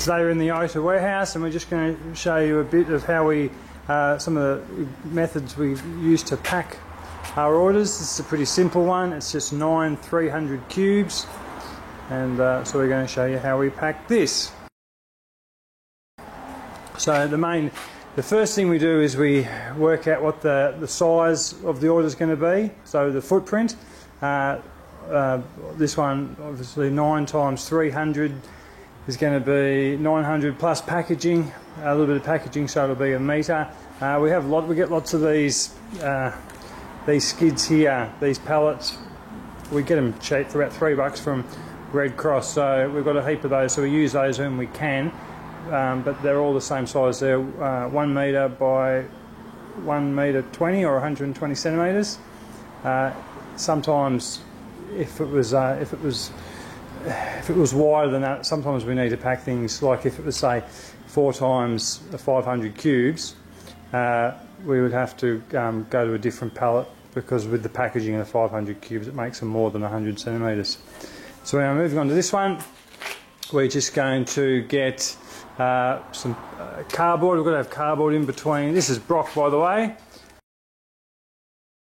Today we're in the IOTA warehouse and we're just going to show you a bit of how we, some of the methods we use to pack our orders. This is a pretty simple one. It's just 9 300 cubes, and so we're going to show you how we pack this. So the first thing we do is we work out what the size of the order is going to be. So the footprint. This one, obviously 9 times 300 is going to be 900 plus packaging, a little bit of packaging, so it'll be a metre. We get lots of these skids here, these pallets. We get them cheap for about $3 from Red Cross, so we've got a heap of those, so we use those when we can. But they're all the same size. They're 1 metre by 1 metre 20 or 120 centimetres. Sometimes if it was wider than that, sometimes we need to pack things like if it was say 4 times 500 cubes, we would have to go to a different pallet, because with the packaging of the 500 cubes it makes them more than 100 centimetres. So now moving on to this one, we're just going to get some cardboard. We've got to have cardboard in between. This is Brock, by the way.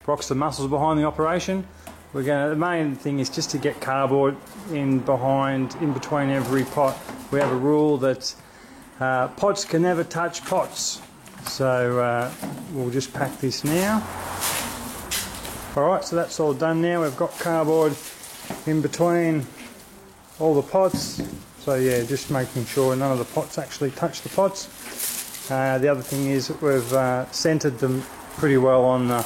Brock's the muscles behind the operation. The main thing is just to get cardboard in between every pot. We have a rule that pots can never touch pots. So we'll just pack this now. Alright, so that's all done now. We've got cardboard in between all the pots. So yeah, just making sure none of the pots actually touch the pots. The other thing is that we've centred them pretty well on the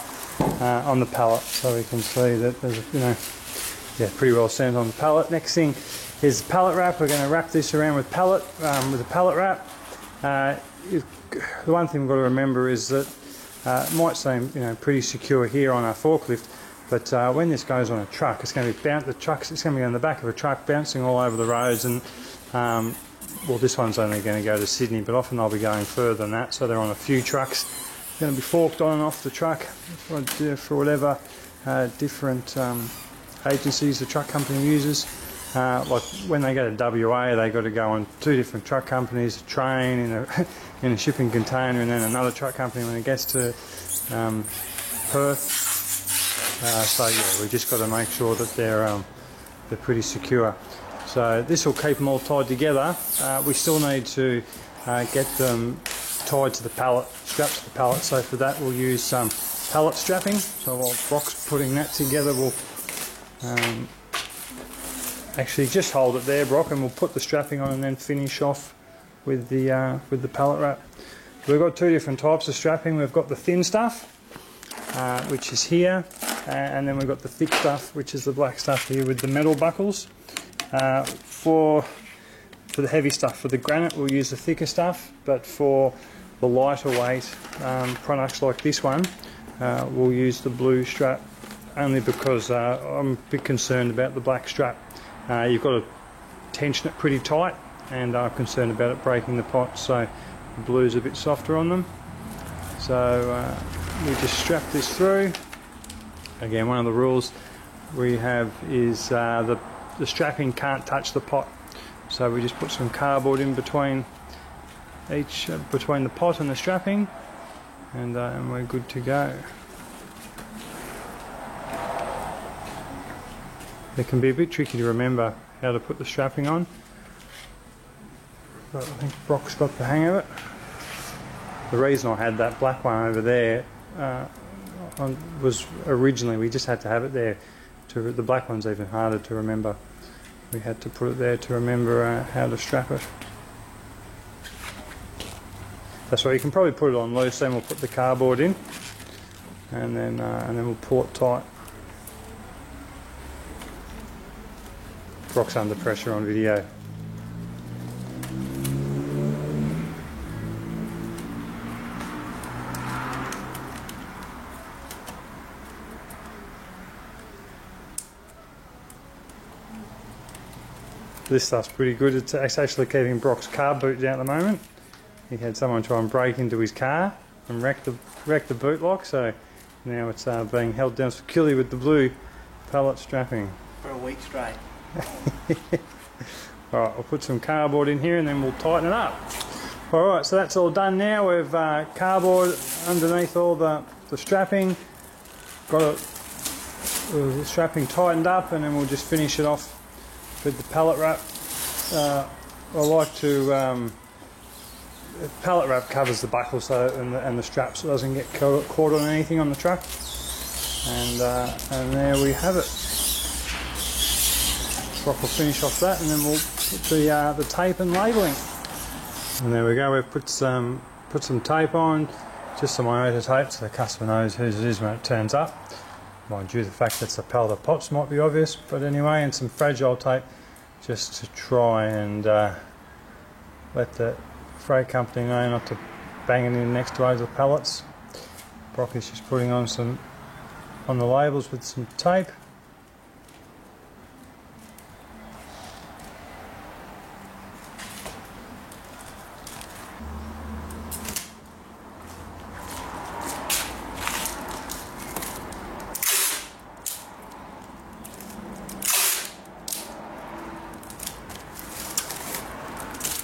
pallet, so we can see that there's pretty well centred on the pallet. Next thing is pallet wrap. We're going to wrap this around with a pallet wrap. The one thing we've got to remember is that it might seem pretty secure here on our forklift, but when this goes on a truck, it's going to be it's going to be on the back of a truck, bouncing all over the roads. And well, this one's only going to go to Sydney, but often they'll be going further than that, so they're on a few trucks. Going to be forked on and off the truck for whatever different agencies the truck company uses. Like when they go to WA, they got to go on 2 different truck companies, a train in a shipping container, and then another truck company when it gets to Perth. So yeah, we just got to make sure that they're pretty secure. So this will keep them all tied together. We still need to get them tied to the pallet, strapped to the pallet. So for that we'll use some pallet strapping. So while Brock's putting that together, we'll actually just hold it there, Brock, and we'll put the strapping on and then finish off with the pallet wrap. We've got 2 different types of strapping. We've got the thin stuff, which is here, and then we've got the thick stuff, which is the black stuff here with the metal buckles. For the heavy stuff, for the granite, we'll use the thicker stuff, but for the lighter weight products like this one, we'll use the blue strap, only because I'm a bit concerned about the black strap. You've got to tension it pretty tight, and I'm concerned about it breaking the pot, so the blue's a bit softer on them. So we just strap this through. Again, one of the rules we have is the strapping can't touch the pot. So we just put some cardboard in between between the pot and the strapping, and we're good to go. It can be a bit tricky to remember how to put the strapping on, but I think Brock's got the hang of it. The reason I had that black one over there was originally we just had to have it there. The black one's even harder to remember. We had to put it there to remember how to strap it. That's why you can probably put it on loose, then we'll put the cardboard in, and then we'll pull it tight. Brock's under pressure on video. This stuff's pretty good. It's actually keeping Brock's car boot down at the moment. He had someone try and break into his car and wreck the boot lock, so now it's being held down securely with the blue pallet strapping. For a week straight. Alright, we'll put some cardboard in here and then we'll tighten it up. Alright, so that's all done now. We've cardboard underneath all the strapping. Got the strapping tightened up, and then we'll just finish it off with the pallet wrap. I like to pallet wrap covers the buckle so and the strap, so it doesn't get caught on anything on the truck. And there we have it. Rock will finish off that, and then we'll put the tape and labelling. And there we go. We've put some tape on, just some iota tape, so the customer knows whose it is when it turns up. Mind you, the fact that it's a pallet of pots might be obvious, but anyway, and some fragile tape just to try and let the freight company know not to bang it in next to other pallets. Brocky's just putting on the labels with some tape.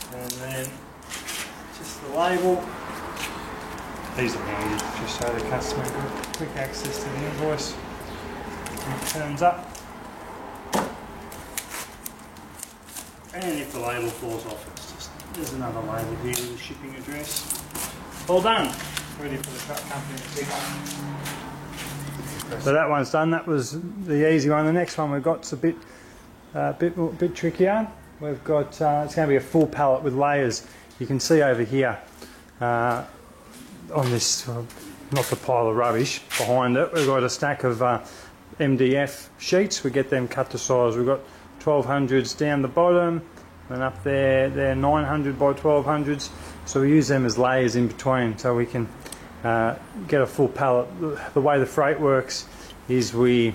And then just the label. These are handy, just so the customer got quick access to the invoice when it turns up. And if the label falls off, it's just, there's another label here with the shipping address. All done. Ready for the truck company to pick up. So that one's done. That was the easy one. The next one we've got's a bit trickier. We've got it's going to be a full pallet with layers. You can see over here on this, not the pile of rubbish behind it, we've got a stack of MDF sheets. We get them cut to size. We've got 1200s down the bottom, and up there they're 900 by 1200s. So we use them as layers in between, so we can get a full pallet. The way the freight works is we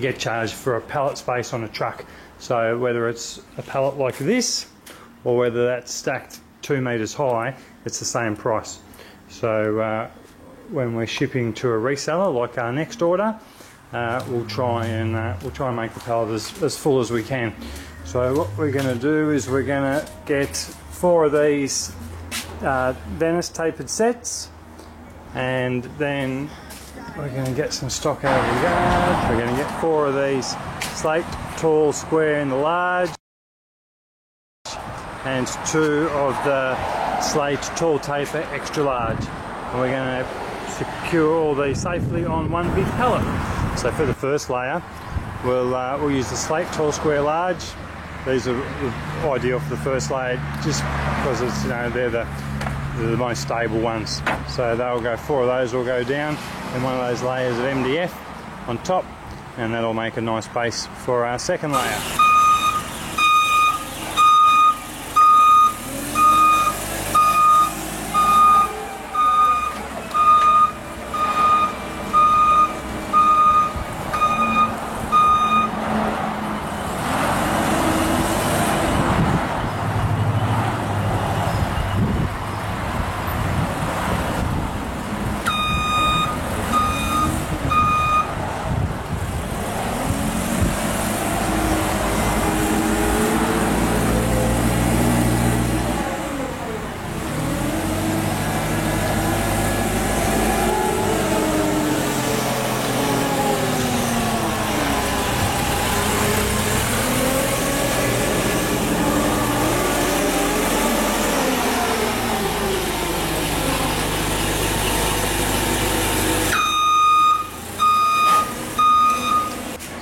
get charged for a pallet space on a truck. So whether it's a pallet like this or whether that's stacked 2 metres high, it's the same price. So when we're shipping to a reseller, like our next order, we'll try and make the pallet as full as we can. So what we're going to do is we're going to get 4 of these Venice tapered sets, and then we're going to get some stock out of the yard. We're going to get 4 of these slate tall square in the large, and 2 of the slate tall taper extra large. And we're going to secure all these safely on one big pallet. So for the first layer, we'll use the slate tall square large. These are ideal for the first layer just because it's, you know, they're the most stable ones. So they'll go, 4 of those will go down in one of those layers of MDF on top, and that'll make a nice base for our second layer.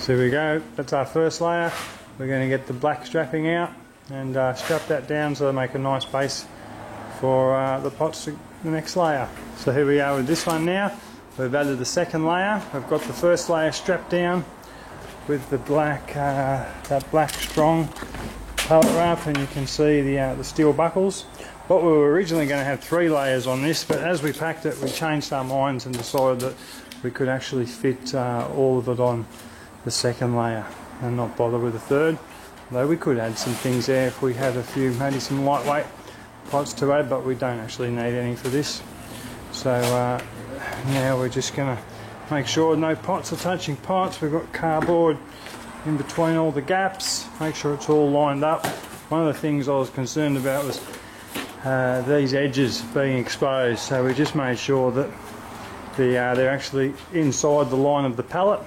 So here we go, that's our first layer. We're going to get the black strapping out and strap that down so they make a nice base for the pots to the next layer. So here we are with this one now. We've added the second layer. We've got the first layer strapped down with the black, that black strong pallet wrap, and you can see the steel buckles. What we were originally going to have 3 layers on this, but as we packed it we changed our minds and decided that we could actually fit all of it on the second layer and not bother with the third. Though we could add some things there if we had a few, maybe some lightweight pots to add, but we don't actually need any for this. So now we're just going to make sure no pots are touching pots. We've got cardboard in between all the gaps, make sure it's all lined up. One of the things I was concerned about was these edges being exposed, so we just made sure that they're actually inside the line of the pallet,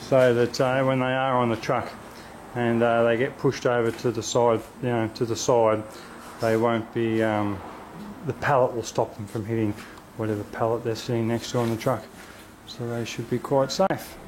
so that when they are on the truck and they get pushed over to the side, they won't be, the pallet will stop them from hitting whatever pallet they're sitting next to on the truck, so they should be quite safe.